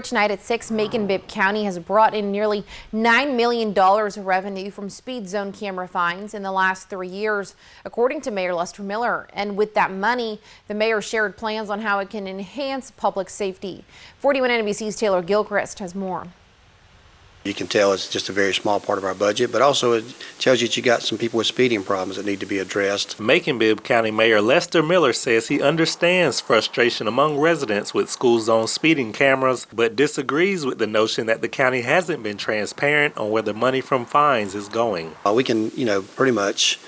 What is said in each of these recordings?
Tonight at 6, Macon-Bibb County has brought in nearly $9 million of revenue from speed zone camera fines in the last 3 years, according to Mayor Lester Miller. And with that money, the mayor shared plans on how it can enhance public safety. 41 NBC's Taylor Gilchrist has more. You can tell it's just a very small part of our budget, but also it tells you that you got some people with speeding problems that need to be addressed. Macon-Bibb County Mayor Lester Miller says he understands frustration among residents with school zone speeding cameras, but disagrees with the notion that the county hasn't been transparent on where the money from fines is going. We can, pretty much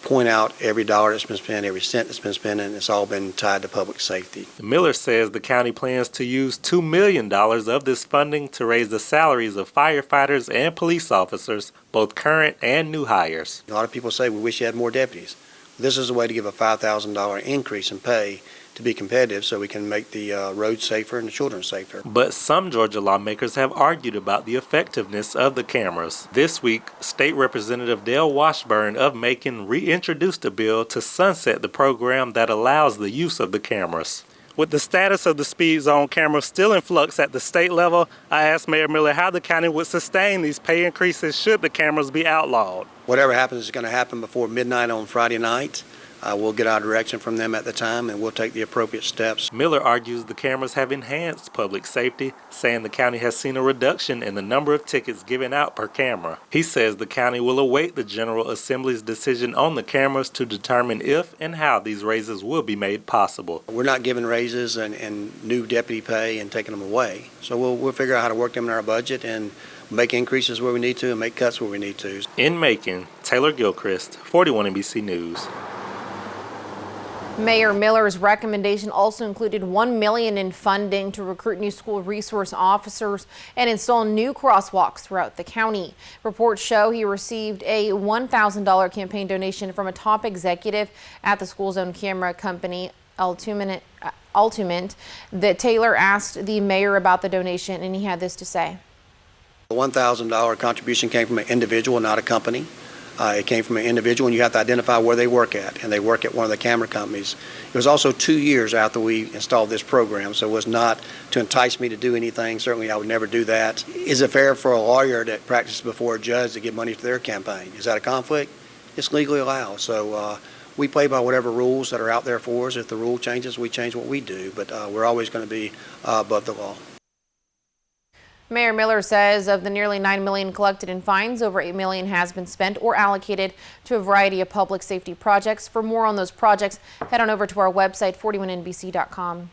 point out every dollar that's been spent, every cent that's been spent, and it's all been tied to public safety. Miller says the county plans to use $2 million of this funding to raise the salaries of firefighters and police officers, both current and new hires. A lot of people say we wish you had more deputies. This is a way to give a $5,000 increase in pay to be competitive so we can make the roads safer and the children safer. But some Georgia lawmakers have argued about the effectiveness of the cameras. This week, State Representative Dale Washburn of Macon reintroduced a bill to sunset the program that allows the use of the cameras. With the status of the speed zone cameras still in flux at the state level, I asked Mayor Miller how the county would sustain these pay increases should the cameras be outlawed. Whatever happens is going to happen before midnight on Friday night. We'll get our direction from them at the time, and we'll take the appropriate steps. Miller argues the cameras have enhanced public safety, saying the county has seen a reduction in the number of tickets given out per camera. He says the county will await the General Assembly's decision on the cameras to determine if and how these raises will be made possible. We're not giving raises and new deputy pay and taking them away. So we'll figure out how to work them in our budget and make increases where we need to and make cuts where we need to. In Macon, Taylor Gilchrist, 41 NBC News. Mayor Miller's recommendation also included $1 million in funding to recruit new school resource officers and install new crosswalks throughout the county. Reports show he received a $1,000 campaign donation from a top executive at the school zone camera company, Ultimate. That Taylor asked the mayor about the donation, and he had this to say. The $1,000 contribution came from an individual, not a company. It came from an individual, and you have to identify where they work at, and they work at one of the camera companies. It was also 2 years after we installed this program, so it was not to entice me to do anything. Certainly, I would never do that. Is it fair for a lawyer that practices before a judge to get money for their campaign? Is that a conflict? It's legally allowed. So we play by whatever rules that are out there for us. If the rule changes, we change what we do, but we're always going to be above the law. Mayor Miller says of the nearly $9 million collected in fines, over $8 million has been spent or allocated to a variety of public safety projects. For more on those projects, head on over to our website, 41nbc.com.